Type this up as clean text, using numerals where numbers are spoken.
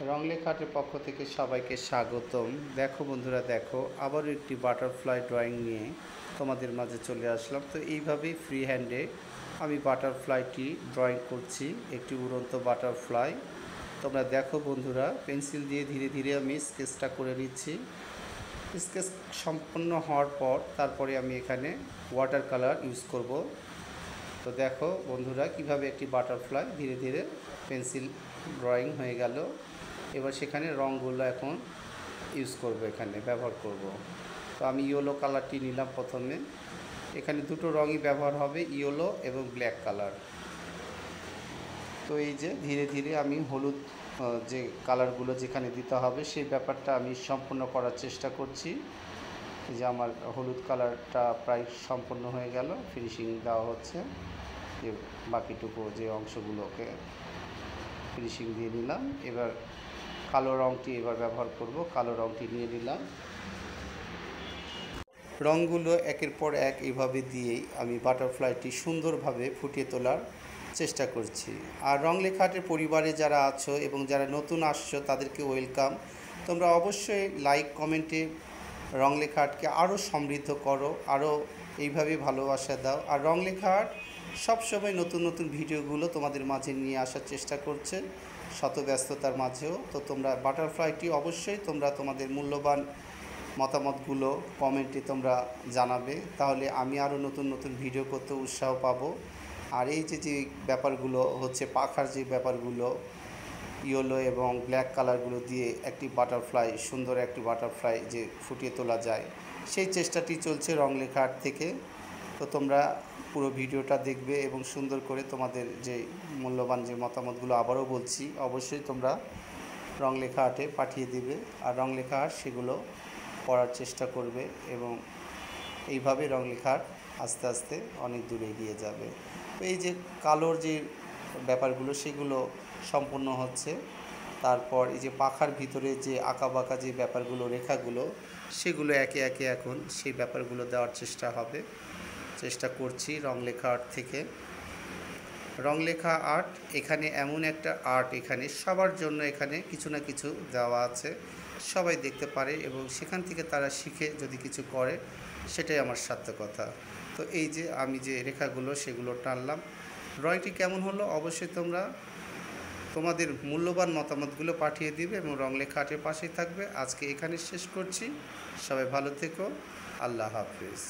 রংলেখা আর্টের পক্ষ থেকে সবাইকে স্বাগতম। দেখো বন্ধুরা, দেখো আবারও একটি বাটারফ্লাই ড্রয়িং নিয়ে তোমাদের মাঝে চলে আসলাম। তো এইভাবেই ফ্রি হ্যান্ডে আমি বাটারফ্লাইটি ড্রয়িং করছি, একটি উড়ন্ত বাটারফ্লাই। তোমরা দেখো বন্ধুরা, পেন্সিল দিয়ে ধীরে ধীরে আমি স্কেচটা করে নিচ্ছি। স্কেচ সম্পন্ন হওয়ার পর তারপরে আমি এখানে ওয়াটার কালার ইউজ করব। তো দেখো বন্ধুরা, কিভাবে একটি বাটারফ্লাই ধীরে ধীরে পেন্সিল ড্রয়িং হয়ে গেল। এবার সেখানে রঙগুলো এখন ইউজ করব, এখানে ব্যবহার করব। তো আমি ইয়েলো কালারটি নিলাম প্রথমে। এখানে দুটো রঙই ব্যবহার হবে, ইয়েলো এবং ব্ল্যাক কালার। তো এই যে ধীরে ধীরে আমি হলুদ যে কালারগুলো যেখানে দিতে হবে সেই ব্যাপারটা আমি সম্পূর্ণ করার চেষ্টা করছি। এই যে আমার হলুদ কালারটা প্রায় সম্পূর্ণ হয়ে গেল, ফিনিশিং দেওয়া হচ্ছে। যে বাকিটুকু যে অংশগুলোকে ফিনিশিং দিয়ে নিলাম। এবার কালো রঙটি এবার ব্যবহার করব। কালো রঙটি নিয়ে নিলাম। রঙগুলো একের পর এক এইভাবে দিয়েই আমি বাটারফ্লাইটি সুন্দরভাবে ফুটিয়ে তোলার চেষ্টা করছি। আর রংলেখা আর্টের পরিবারে যারা আছো এবং যারা নতুন আসছো তাদেরকে ওয়েলকাম। তোমরা অবশ্যই লাইক কমেন্টে রংলেখা আর্টকে আরও সমৃদ্ধ করো, আরও এইভাবে ভালোবাসা দাও। আর রংলেখা আর্ট সবসময় নতুন নতুন ভিডিওগুলো তোমাদের মাঝে নিয়ে আসার চেষ্টা করছে, শত ব্যস্ততার মাঝেও। তো তোমরা বাটারফ্লাইটি অবশ্যই তোমরা তোমাদের মূল্যবান মতামতগুলো কমেন্টে তোমরা জানাবে, তাহলে আমি আরও নতুন নতুন ভিডিও করতে উৎসাহ পাবো। আর এই যে ব্যাপারগুলো হচ্ছে, পাখার যে ব্যাপারগুলো ইয়েলো এবং ব্ল্যাক কালারগুলো দিয়ে একটি বাটারফ্লাই, সুন্দর একটি বাটারফ্লাই যে ফুটিয়ে তোলা যায়, সেই চেষ্টাটি চলছে রংলেখা আর্ট থেকে। তো তোমরা পুরো ভিডিওটা দেখবে এবং সুন্দর করে তোমাদের যে মূল্যবান যে মতামতগুলো আবারও বলছি, অবশ্যই তোমরা রংলেখা আর্টে পাঠিয়ে দিবে। আর রংলেখা আর্ট সেগুলো পড়ার চেষ্টা করবে এবং এইভাবে রংলেখা আর্ট আস্তে আস্তে অনেক দূরে এগিয়ে যাবে। তো এই যে কালোর যে ব্যাপারগুলো সেগুলো সম্পূর্ণ হচ্ছে। তারপর এই যে পাখার ভিতরে যে আঁকা বাঁকা যে ব্যাপারগুলো, রেখাগুলো, সেগুলো একে একে এখন সেই ব্যাপারগুলো দেওয়ার চেষ্টা করছি রংলেখা আর্ট থেকে। রংলেখা আর্ট এখানে এমন একটা আর্ট, এখানে সবার জন্য এখানে কিছু না কিছু দেওয়া আছে, সবাই দেখতে পারে এবং সেখান থেকে তারা শিখে যদি কিছু করে, সেটাই আমার সার্থকতা। তো এই যে আমি যে রেখাগুলো সেগুলো টানলাম। ড্রয়িংটি কেমন হলো অবশ্যই তোমরা তোমাদের মূল্যবান মতামতগুলো পাঠিয়ে দিবে এবং রংলেখা আর্টের পাশেই থাকবে। আজকে এখানে শেষ করছি। সবাই ভালো থেকো। আল্লাহ হাফিজ।